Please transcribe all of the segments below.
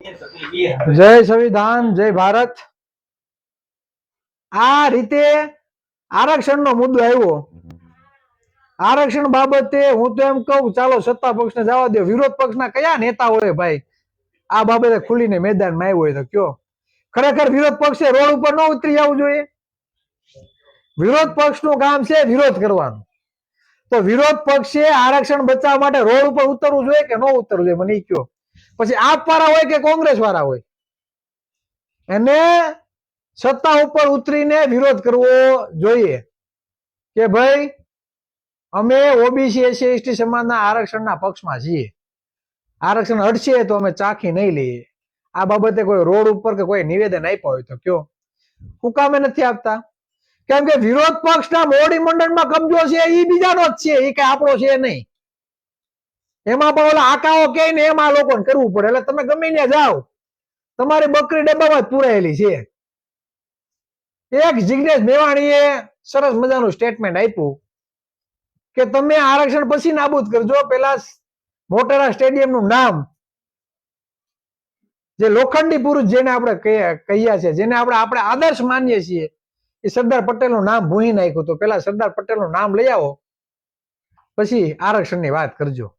જય સંવિધાન, જય ભારત. આ રીતે આરક્ષણનો મુદ્દો આવ્યો. આરક્ષણ બાબતે હું તો એમ કહું, ચાલો સત્તા પક્ષને જવા દો, વિરોધ પક્ષના કયા નેતા હોય ભાઈ આ બાબતે ખુલીને મેદાનમાં આવ્યો હોય તો કયો? ખરેખર વિરોધ પક્ષે રોડ ઉપર ન ઉતરી જવું જોઈએ. વિરોધ પક્ષનું કામ છે વિરોધ કરવાનું. તો વિરોધ પક્ષે આરક્ષણ બચાવવા માટે રોડ ઉપર ઉતરવું જોઈએ કે ન ઉતરવું જોઈએ? મને કયો. પછી આપ વાળા હોય કે કોંગ્રેસ વાળા હોય, એને સત્તા ઉપર ઉતરીને વિરોધ કરવો જોઈએ કે ભાઈ અમે ઓબીસી એસસી એસટી સમાજના આરક્ષણના પક્ષમાં છીએ. આરક્ષણ હટશે તો અમે ચાખી નહીં લઈએ. આ બાબતે કોઈ રોડ ઉપર કે કોઈ નિવેદન આપ્યા હોય તો કયો? હું કામે નથી આપતા? કેમ કે વિરોધ પક્ષના મોવડી મંડળમાં કબજો છે એ બીજાનો જ છે, એ કઈ આપણો છે નહીં. એમાં પણ ઓલા આકાઓ કે ને એમાં લોકોને કરવું પડે. એટલે તમે ગમે ત્યાં જાઓ, તમારી બકરી ડબ્બામાં જ પુરાયેલી છે. એક જિગ્નેશ મેવાણીએ સરસ મજાનું સ્ટેટમેન્ટ આપ્યું કે તમે આરક્ષણ પછી નાબૂદ કરજો, પેલા મોટેરા સ્ટેડિયમનું નામ જે લોખંડી પુરુષ જેને આપણે કહ્યા છે, જેને આપણે આદર્શ માનીએ છીએ, એ સરદાર પટેલનું નામ ભૂહી નાખ્યું. તો પેલા સરદાર પટેલનું નામ લઈ આવો, પછી આરક્ષણની વાત કરજો.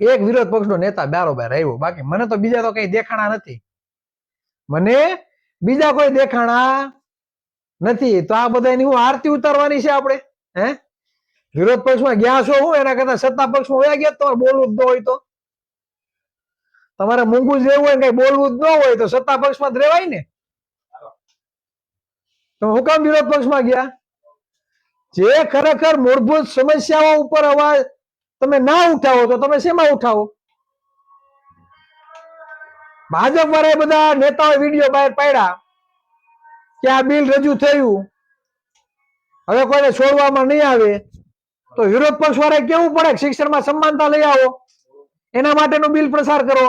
એક વિરોધ પક્ષનો નેતા બારોબાર આવ્યો. બાકી મને તો બીજા તો કઈ દેખાણા નથી. મને બીજા કોઈ દેખાણા નથી. તો આ બધાની હું આરતી ઉતારવાની છે આપણે? હે, વિરોધ પક્ષમાં ગયા છો હું, એના કરતા સત્તા પક્ષમાં વયા ગયા. તમારે બોલવું જ ન હોય તો તમારે મૂંગું જ રહેવું હોય, કઈ બોલવું જ ન હોય તો સત્તા પક્ષમાં જ રહેવાય ને. તો હું કામ વિરોધ પક્ષમાં ગયા? જે ખરેખર મૂળભૂત સમસ્યાઓ ઉપર અવાજ તમે ના ઉઠાવો તો તમે શેમાં ઉઠાવો? ભાજપ વાળા બધા નેતાઓ વિડીયો બહાર પાડ્યા કે આ બિલ રજૂ થયું, હવે કોઈને છોડવામાં નહીં આવે. તો વિરોધ પક્ષ વાળા કેવું પડે શિક્ષણમાં સમાનતા લઈ આવો, એના માટેનો બિલ પસાર કરો.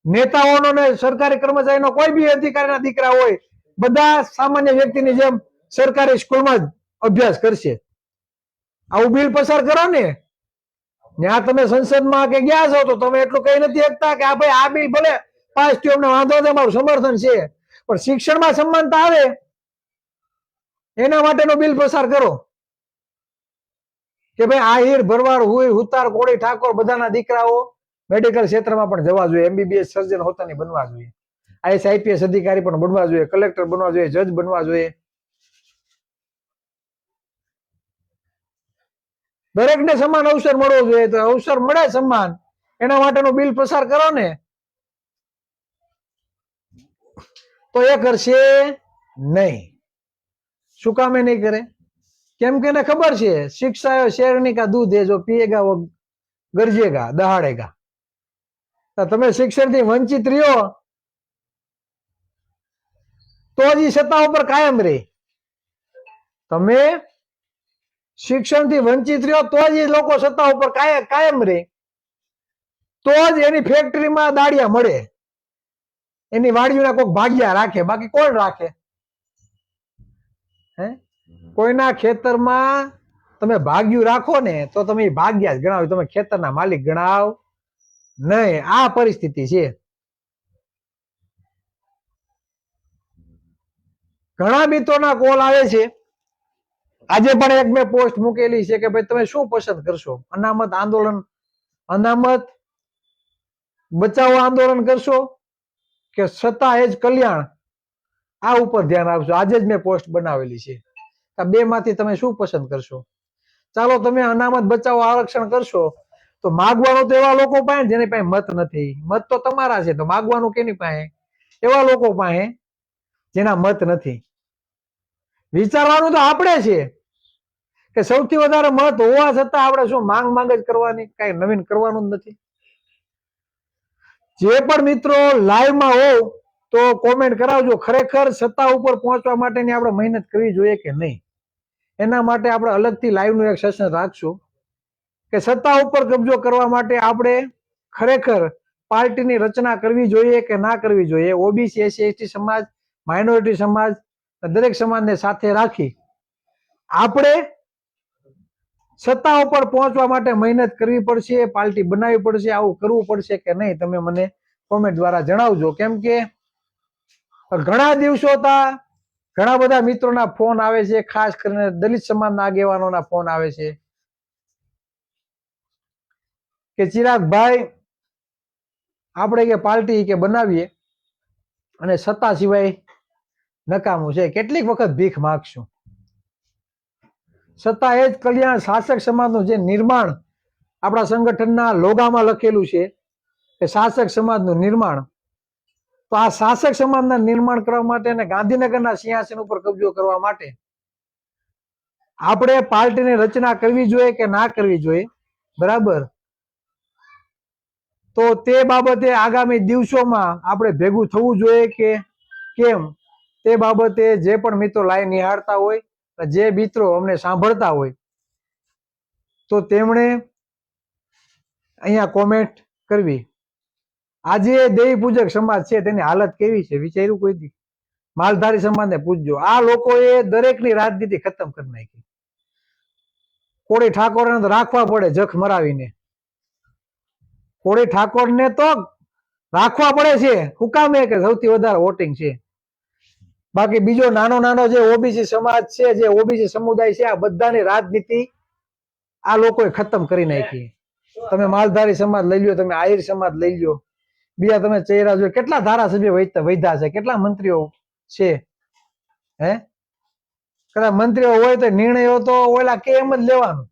નેતાઓનો ને સરકારી કર્મચારીનો કોઈ બી અધિકારીના દીકરા હોય, બધા સામાન્ય વ્યક્તિની જેમ સરકારી સ્કૂલમાં જ અભ્યાસ કરશે. આવું બિલ પસાર કરો ને. ત્યાં તમે સંસદમાં કે ગયા છો તો તમે એટલું કહી નથી શકતા કે આ ભાઈ આ બિલ ભલે પાસ થયો, અમને વાંધો નથી, અમારું સમર્થન છે, પણ શિક્ષણમાં સમાનતા આવે એના માટેનો બિલ પસાર કરો. કે ભાઈ આહિર ભરવાડ હુઈ હુતાર કોળી ઠાકોર બધાના દીકરાઓ મેડિકલ ક્ષેત્રમાં પણ જવા જોઈએ, એમબીબીએસ સર્જન હોતાની બનવા જોઈએ, આઈએસ આઈપીએસ અધિકારી પણ બનવા જોઈએ, કલેક્ટર બનવા જોઈએ, જજ બનવા જોઈએ. દરેકને સમાન અવસર મળવો જોઈએ. તો અવસર મળે સમાન, એના માટેનો બિલ પસાર કરો ને. તો એ કરશે નહીં. શું કામ એ નહીં કરે? કેમ કે એને ખબર છે શિક્ષા શેરની કા દૂધ है, जो पिएगा वो गरजेगा दहाड़ेगा. તમે શિક્ષણથી વંચિત રહ્યો તો જ સત્તા ઉપર કાયમ રહે. તમે શિક્ષણથી વંચિત રહ્યો તો જ લોકો સત્તા ઉપર કાયમ રહે. તો જ એની ફેક્ટરીમાં દાડિયા મળે, એની વાડીઓના કોઈક ભાગ્યા રાખે. બાકી કોણ રાખે? હે, કોઈના ખેતરમાં તમે ભાગ્યું રાખો ને તો તમે ભાગ્યા જ ગણાવ, તમે ખેતરના માલિક ગણાવ નહીં. આ પરિસ્થિતિ છે. ઘણા મિત્રોના કોલ આવે છે. આજે પણ એક મેં પોસ્ટ મૂકેલી છે કે ભાઈ તમે શું પસંદ કરશો? અનામત આંદોલન, અનામત બચાવો આંદોલન કરશો કે સત્તા એ જ કલ્યાણ? આ ઉપર ધ્યાન આપશો. આજે જ મેં પોસ્ટ બનાવેલી છે. આ બે માંથી તમે શું પસંદ કરશો? ચાલો તમે અનામત બચાવો આરક્ષણ કરશો તો માગવાનું તો એવા લોકો પાસે જેની પાસે મત નથી. મત તો તમારા છે, તો માગવાનું કેની પાસે? એવા લોકો પાસે જેના મત નથી. વિચારવાનું તો આપણે છે કે સૌથી વધારે મત હોવા છતાં આપણે શું માંગ જ કરવાની, કઈ નવીન કરવાનું જ નથી. જે પણ મિત્રો લાઈવમાં હોવ તો કોમેન્ટ કરાવજો. ખરેખર સત્તા ઉપર પહોંચવા માટેની આપણે મહેનત કરવી જોઈએ કે નહીં? એના માટે આપણે અલગથી લાઈવનું એક સેશન રાખશું કે સત્તા ઉપર કબજો કરવા માટે આપણે ખરેખર પાર્ટીની રચના કરવી જોઈએ કે ના કરવી જોઈએ. ઓબીસી એસસી એસટી સમાજ, માઇનોરિટી સમાજ, દરેક સમાજને સાથે રાખી આપણે સત્તા ઉપર પહોંચવા માટે મહેનત કરવી પડશે, પાર્ટી બનાવવી પડશે. આવું કરવું પડશે કે નહીં? તમે મને કોમેન્ટ દ્વારા જણાવજો. કેમ કે ઘણા દિવસોથી ઘણા બધા મિત્રોના ફોન આવે છે, ખાસ કરીને દલિત સમાજના આગેવાનોના ફોન આવે છે કે ચિરાગભાઈ આપણે કે પાર્ટી કે બનાવીએ અને સત્તા સિવાય નકામું છે. કેટલીક વખત ભીખ માગશું. સત્તા એ જ કલ્યાણ શાસક સમાજનું જે નિર્માણ આપણા સંગઠનના લોગામાં લખેલું છે કે શાસક સમાજનું નિર્માણ. તો આ શાસક સમાજના નિર્માણ કરવા માટે અને ગાંધીનગરના સિંહાસન ઉપર કબજો કરવા માટે આપણે પાર્ટીની રચના કરવી જોઈએ કે ના કરવી જોઈએ, બરાબર? તો તે બાબતે આગામી દિવસોમાં આપણે ભેગું થવું જોઈએ કે કેમ, તે બાબતે જે પણ મિત્રો લાઈવ નિહાળતા હોય, જે મિત્રો અમને સાંભળતા હોય, તો તેમણે અહીંયા કોમેન્ટ કરવી. આજે દેવી પૂજક સમાજ છે તેની હાલત કેવી છે વિચાર્યું કોઈ દી? માલધારી સમાજને પૂછજો. આ લોકોએ દરેકની રાજનીતિ ખતમ કરી નાખી. કોળી ઠાકોરને તો રાખવા પડે જખ મરાવીને. કોળી ઠાકોરને તો રાખવા પડે છે. શું કામ? કે સૌથી વધારે વોટિંગ છે. બાકી બીજો નાનો નાનો જે ઓબીસી સમાજ છે, જે ઓબીસી સમુદાય છે, આ બધાની રાજનીતિ આ લોકોએ ખતમ કરી નાખી. તમે માલધારી સમાજ લઈ લો, તમે આહિર સમાજ લઈ લો, બીજા તમે ચહેરા જોઈએ, કેટલા ધારાસભ્ય વધ્યા છે, કેટલા મંત્રીઓ છે. હે, કદાચ મંત્રીઓ હોય તો નિર્ણયો તો ઓલા કે એમ જ લેવાનું.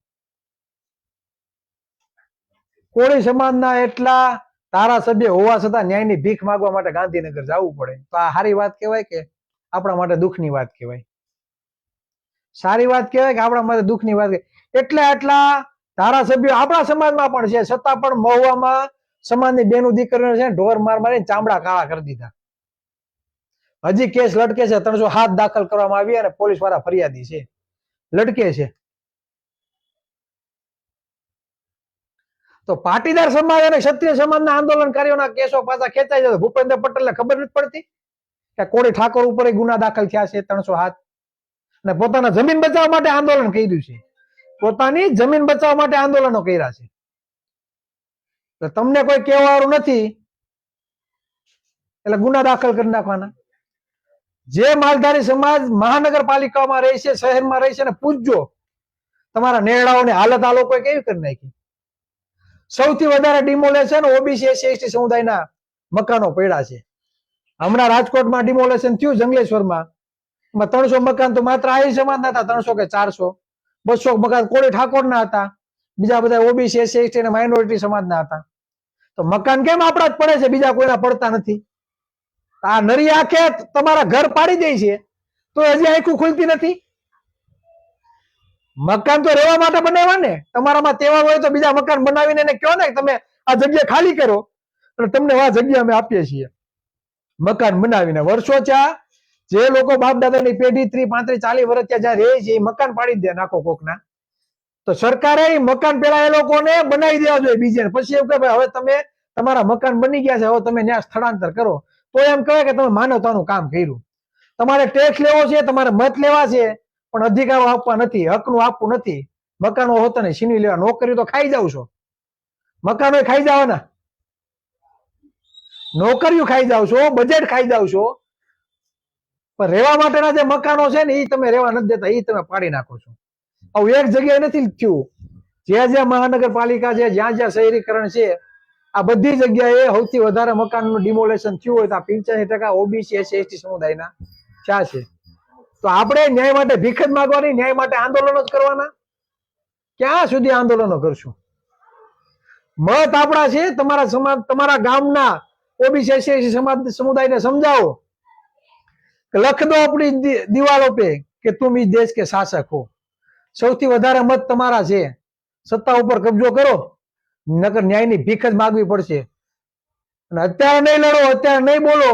કોળી સમાજના એટલા ધારાસભ્ય હોવા છતાં ન્યાયની ભીખ માંગવા માટે ગાંધીનગર જવું પડે. તો આ સારી વાત કહેવાય કે આપણા માટે દુઃખની વાત કહેવાય? સારી વાત કહેવાય કે આપણા માટે દુઃખની વાત? એટલે આટલા ધારાસભ્યો આપણા સમાજમાં પણ છે, છતાં પણ મહુવામાં સમાજની બેનું દીકરીઓ છે ઢોર માર મારીને ચામડા કાળા કરી દીધા. હજી કેસ લટકે છે. 307 દાખલ કરવામાં આવી અને પોલીસ વાળા ફરિયાદી છે, લટકે છે. તો પાટીદાર સમાજ અને ક્ષત્રિય સમાજના આંદોલનકારીઓના કેસો પાછા ખેંચાઈ જાય. ભૂપેન્દ્ર પટેલને ખબર નથી પડતી કે કોળી ઠાકોર ઉપર ગુના દાખલ થયા છે 307, અને પોતાના જમીન બચાવવા માટે આંદોલન કર્યું છે. પોતાની જમીન બચાવવા માટે આંદોલનો કર્યા છે. તો તમને કોઈ કહેવાનું નથી એટલે ગુના દાખલ કરી નાખવાના. જે માલધારી સમાજ મહાનગરપાલિકામાં રહે છે, શહેરમાં રહે છે, ને પૂછજો તમારા નેરડાઓની હાલત આ લોકોએ કેવી કરી નાખી. સૌથી વધારે ડિમોલેશન ઓબીસી એસસી એસટી સમુદાયના મકાનો પડ્યા છે. હમણાં રાજકોટમાં ડિમોલેશન થયું જંગલેશ્વરમાં, 300 મકાન તો માત્ર આહિર સમાજના હતા, 300 કે 400. 200 મકાન કોળી ઠાકોરના હતા, બીજા બધા ઓબીસી એસસી એસટી અને માઇનોરિટી સમાજના હતા. તો મકાન કેમ આપણા જ પડે છે, બીજા કોઈના પડતા નથી? આ નરી આંખે તમારા ઘર પાડી દે છે તો હજી આંખું ખુલતી નથી. મકાન તો રહેવા માટે બનાવ્યા ને. તમારામાં તેવા હોય તો બીજા મકાન બનાવીને એને કહો ને તમે આ જગ્યા ખાલી કરો અને તમને આ જગ્યા અમે આપીએ છીએ મકાન બનાવીને. વર્ષો ત્યાં જે લોકો બાપ દાદાની પેઢી 30, 35, 40 વર્ષ ત્યાં જ્યાં રહે છે એ મકાન પાડી દે નાખો કોકના. તો સરકારે એ મકાન પેલા એ લોકોને બનાવી દેવા જોઈએ બીજે, પછી એવું કે ભાઈ હવે તમે તમારા મકાન બની ગયા છે, હવે તમે ત્યાં સ્થળાંતર કરો. તો એમ કહે કે તમે માનવતાનું કામ કર્યું. તમારે ટેક્સ લેવો છે, તમારે મત લેવા છે, પણ અધિકારો આપવા નથી, હકનું આપવું નથી. મકાનો હોતા ને છીનવી લેવા. નોકરી તો ખાઈ જાવ છો, મકાનો ખાઈ જવાના, નોકરીઓ ખાઈ જાવ છો, બજેટ ખાઈ જાવ છો, પણ રહેવા માટેના જે મકાનો છે ને એ તમે રહેવા નથી દેતા, એ તમે પાડી નાખો છો. આવું એક જગ્યાએ નથી થયું. જ્યાં જ્યાં મહાનગરપાલિકા છે, જ્યાં જ્યાં શહેરીકરણ છે, આ બધી જગ્યાએ સૌથી વધારે મકાનનું ડિમોલેશન થયું હોય તો આ 85% ઓબીસી એસસી એસટી સમુદાયના ક્યાં છે? તો આપણે ન્યાય માટે ભીખ જ માંગવાની, ન્યાય માટે આંદોલનો જ કરવાના? ક્યાં સુધી આંદોલનો કરશું? મત આપણા છે. તમારા સમાજ, તમારા ગામના ઓબીસી એસસી એસટી સમુદાયને સમજાવો, લખ દો આપણી દિવાલો પે કે તુમ ઇસ દેશ કે શાસક હો. સૌથી વધારે મત તમારા છે. સત્તા ઉપર કબજો કરો, નકર ન્યાયની ભીખ જ માગવી પડશે. અને અત્યારે નહીં લડો, અત્યારે નહીં બોલો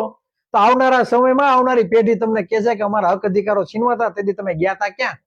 તો આવનારા સમયમાં આવનારી પેઢી તમને કહેશે કે અમારા હક અધિકારો છીનવાતા તેથી તમે ગયા હતા ક્યાં?